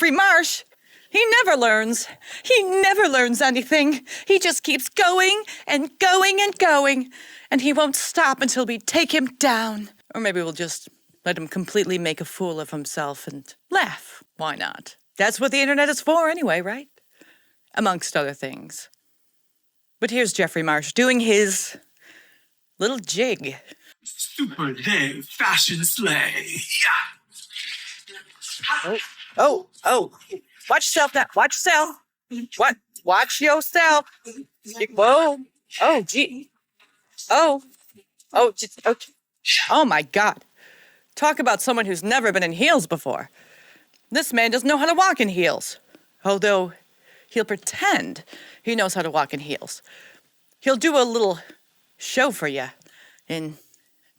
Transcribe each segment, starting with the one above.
Jeffrey Marsh, he never learns. He never learns anything. He just keeps going and going and going, and he won't stop until we take him down. Or maybe we'll just let him completely make a fool of himself and laugh. Why not? That's what the internet is for anyway, right? Amongst other things. But here's Jeffrey Marsh doing his little jig. Super day fashion sleigh. Yeah. Oh. Watch yourself now. Watch yourself. What? Watch yourself. Whoa. Oh, gee. Oh, my God. Talk about someone who's never been in heels before. This man doesn't know how to walk in heels. Although he'll pretend he knows how to walk in heels. He'll do a little show for you and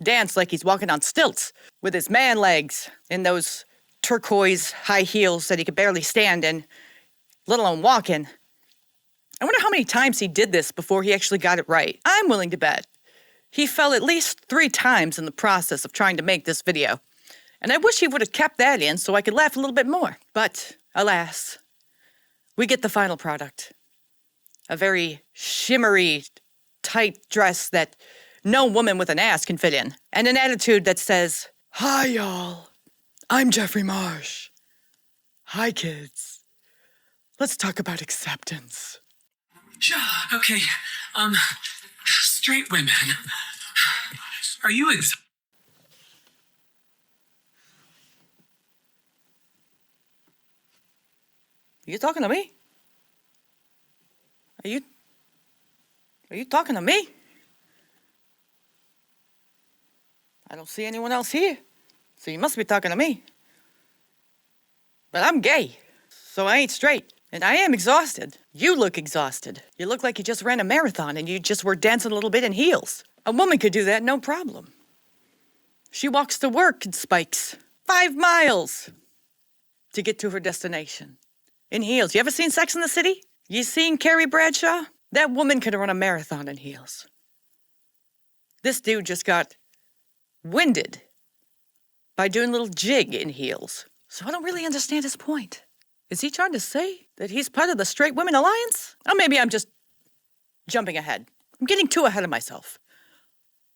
dance like he's walking on stilts with his man legs in those turquoise high heels that he could barely stand in, let alone walk in. I wonder how many times he did this before he actually got it right. I'm willing to bet he fell at least 3 times in the process of trying to make this video. And I wish he would have kept that in so I could laugh a little bit more. But, alas, we get the final product. A very shimmery, tight dress that no woman with an ass can fit in. And an attitude that says, "Hi, y'all. I'm Jeffrey Marsh. Hi, kids. Let's talk about acceptance." Okay, straight women. Are you Are you talking to me? Are you talking to me? I don't see anyone else here, so you must be talking to me. But I'm gay, so I ain't straight, and I am exhausted. You look exhausted. You look like you just ran a marathon and you just were dancing a little bit in heels. A woman could do that, no problem. She walks to work in spikes, 5 miles to get to her destination. In heels. You ever seen Sex and the City? You seen Carrie Bradshaw? That woman could run a marathon in heels. This dude just got winded by doing a little jig in heels. So I don't really understand his point. Is he trying to say that he's part of the Straight Women Alliance? Or maybe I'm just jumping ahead. I'm getting too ahead of myself.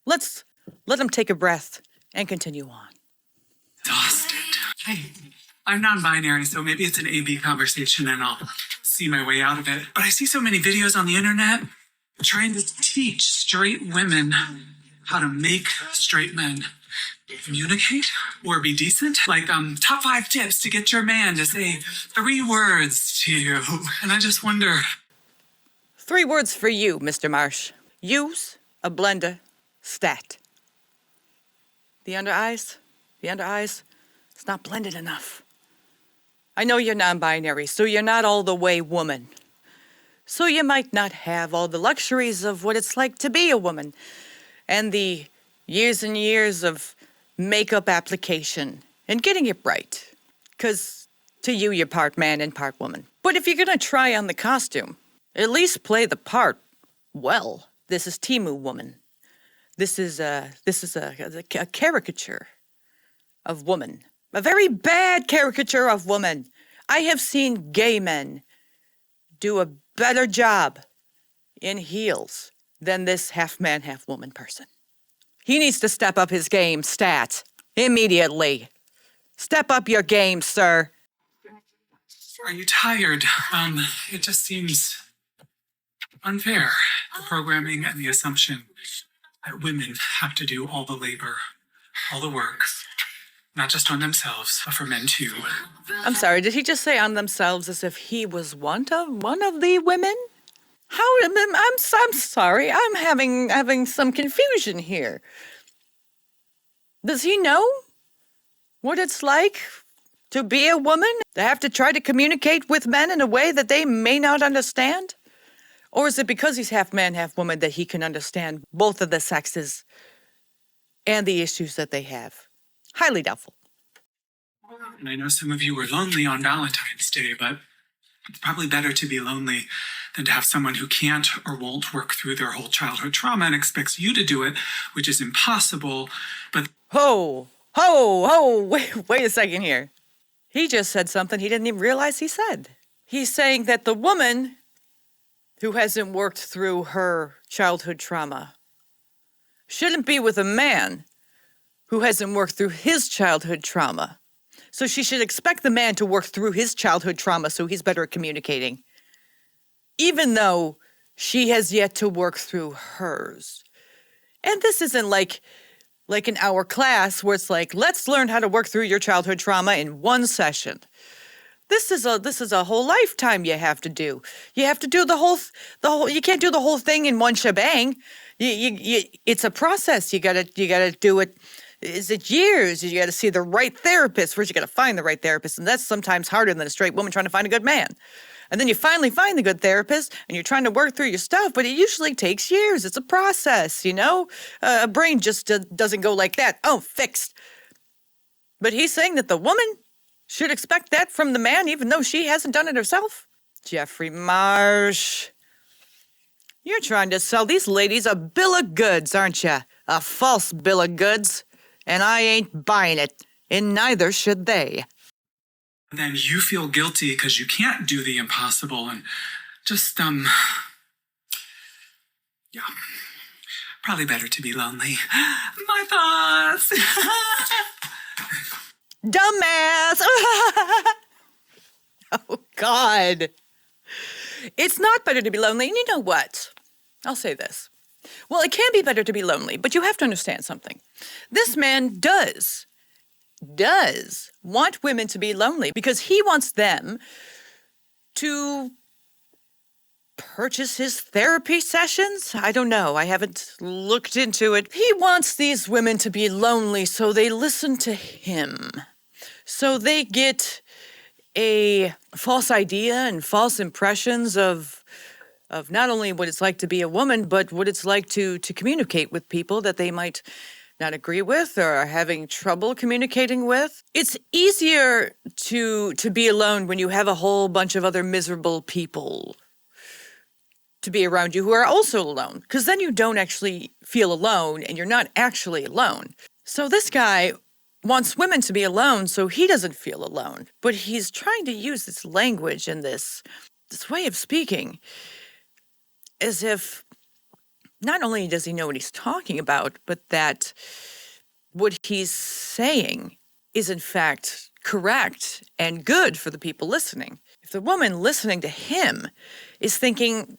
Let's let him take a breath and continue on. exhausted? I'm non-binary, so maybe it's an A-B conversation and I'll see my way out of it. But I see so many videos on the internet trying to teach straight women how to make straight men communicate or be decent. Like, top 5 tips to get your man to say 3 words to you. And I just wonder... 3 words for you, Mr. Marsh. Use a blender stat. The under eyes, it's not blended enough. I know you're non-binary, so you're not all the way woman. So you might not have all the luxuries of what it's like to be a woman, and the years and years of makeup application and getting it right. 'Cause to you, you're part man and part woman. But if you're gonna try on the costume, at least play the part well. This is Temu woman. This is a caricature of woman. A very bad caricature of woman. I have seen gay men do a better job in heels than this half-man, half-woman person. He needs to step up his game stats immediately. Step up your game, sir. Are you tired? It just seems unfair, the programming and the assumption that women have to do all the labor, all the work, not just on themselves, but for men too. I'm sorry, did he just say on themselves as if he was one of the women? I'm sorry, I'm having some confusion here. Does he know what it's like to be a woman? To have to try to communicate with men in a way that they may not understand? Or is it because he's half man, half woman that he can understand both of the sexes and the issues that they have? Highly doubtful. And I know some of you were lonely on Valentine's Day, but it's probably better to be lonely than to have someone who can't or won't work through their whole childhood trauma and expects you to do it, which is impossible. But Wait a second here. He just said something he didn't even realize he said. He's saying that the woman who hasn't worked through her childhood trauma shouldn't be with a man who hasn't worked through his childhood trauma. So she should expect the man to work through his childhood trauma so he's better at communicating, even though she has yet to work through hers. And this isn't like an hour class where it's like, let's learn how to work through your childhood trauma in one session. This is a whole lifetime you have to do. You have to do the whole. You can't do the whole thing in one shebang. It's a process. You gotta do it. Is it years? You gotta see the right therapist. First, you gotta find the right therapist, and that's sometimes harder than a straight woman trying to find a good man. And then you finally find the good therapist, and you're trying to work through your stuff, but it usually takes years. It's a process, you know? A brain just doesn't go like that. Oh, fixed. But he's saying that the woman should expect that from the man, even though she hasn't done it herself. Jeffrey Marsh, you're trying to sell these ladies a bill of goods, aren't you? A false bill of goods. And I ain't buying it, and neither should they. Then you feel guilty because you can't do the impossible and just, yeah, probably better to be lonely. My thoughts. Dumbass. Oh, God. It's not better to be lonely. And you know what? I'll say this. Well, it can be better to be lonely, but you have to understand something. This man does want women to be lonely because he wants them to purchase his therapy sessions. I don't know. I haven't looked into it. He wants these women to be lonely so they listen to him. So they get a false idea and false impressions of not only what it's like to be a woman, but what it's like to communicate with people that they might not agree with or are having trouble communicating with. It's easier to be alone when you have a whole bunch of other miserable people to be around you who are also alone, because then you don't actually feel alone and you're not actually alone. So this guy wants women to be alone so he doesn't feel alone, but he's trying to use this language and this way of speaking as if not only does he know what he's talking about, but that what he's saying is in fact correct and good for the people listening. If the woman listening to him is thinking,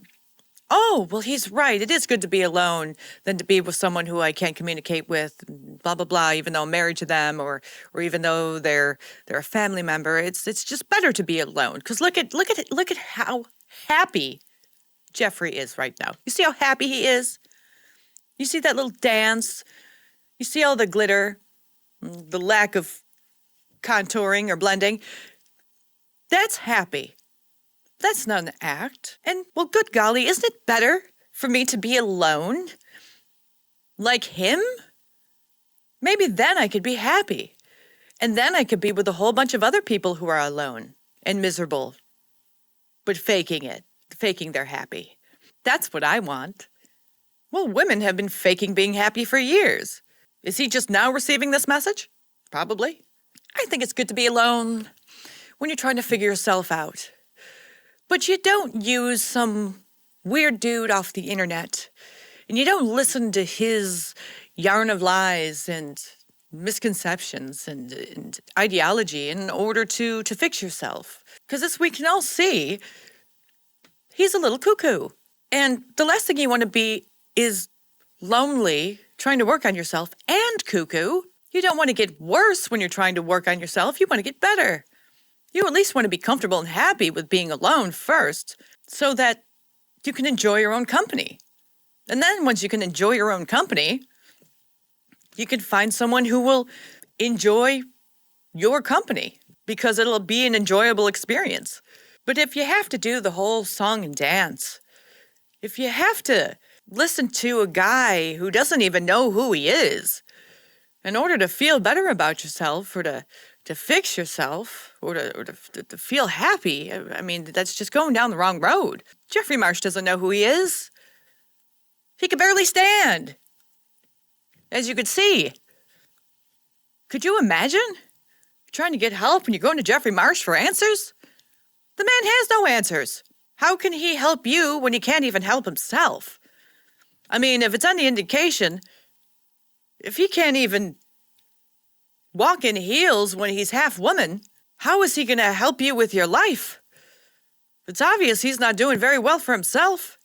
oh, well, he's right, it is good to be alone than to be with someone who I can't communicate with, blah, blah, blah, even though I'm married to them or even though they're a family member, it's just better to be alone. Because look at how happy Jeffrey is right now. You see how happy he is? You see that little dance? You see all the glitter, the lack of contouring or blending? That's happy. That's not an act. And, well, good golly, isn't it better for me to be alone? Like him? Maybe then I could be happy. And then I could be with a whole bunch of other people who are alone and miserable, but faking it, faking they're happy. That's what I want. Well, women have been faking being happy for years. Is he just now receiving this message? Probably. I think it's good to be alone when you're trying to figure yourself out. But you don't use some weird dude off the internet, and you don't listen to his yarn of lies and misconceptions and ideology in order to fix yourself. Because as we can all see, he's a little cuckoo. And the last thing you want to be is lonely, trying to work on yourself, and cuckoo. You don't want to get worse when you're trying to work on yourself. You want to get better. You at least want to be comfortable and happy with being alone first so that you can enjoy your own company. And then once you can enjoy your own company, you can find someone who will enjoy your company because it'll be an enjoyable experience. But if you have to do the whole song and dance, if you have to listen to a guy who doesn't even know who he is in order to feel better about yourself or to fix yourself or to feel happy, I mean, that's just going down the wrong road. Jeffrey Marsh doesn't know who he is. He could barely stand, as you could see. Could you imagine You're trying to get help and you're going to Jeffrey Marsh for answers? The man has no answers. How can he help you when he can't even help himself? I mean, if it's any indication, if he can't even walk in heels when he's half woman, how is he going to help you with your life? It's obvious he's not doing very well for himself.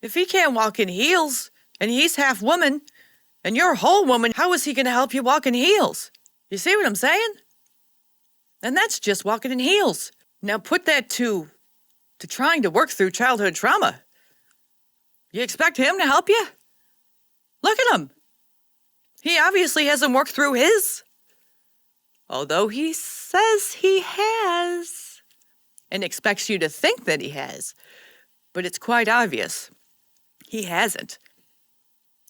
If he can't walk in heels and he's half woman and you're whole woman, how is he going to help you walk in heels? You see what I'm saying? And that's just walking in heels. Now put that to trying to work through childhood trauma. You expect him to help you? Look at him. He obviously hasn't worked through his. Although he says he has. And expects you to think that he has. But it's quite obvious. He hasn't.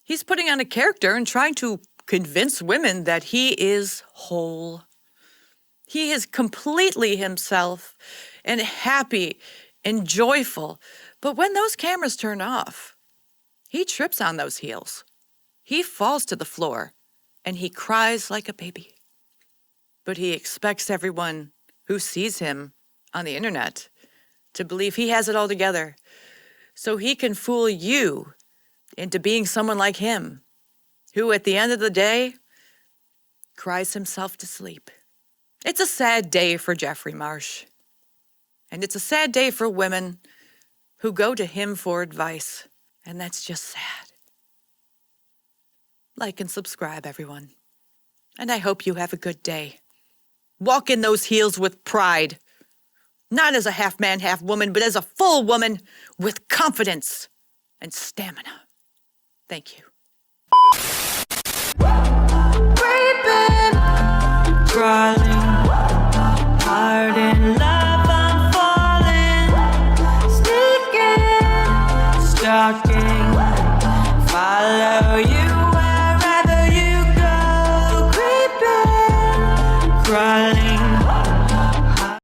He's putting on a character and trying to convince women that he is whole. He is completely himself and happy and joyful. But when those cameras turn off, he trips on those heels. He falls to the floor and he cries like a baby. But he expects everyone who sees him on the internet to believe he has it all together, so he can fool you into being someone like him, who at the end of the day cries himself to sleep. It's a sad day for Jeffrey Marsh. And it's a sad day for women who go to him for advice. And that's just sad. Like and subscribe, everyone. And I hope you have a good day. Walk in those heels with pride. Not as a half man, half woman, but as a full woman with confidence and stamina. Thank you. Creeping, crawling, hard in love, I'm falling, sneaking, stalking, follow you wherever you go. Creeping, crawling.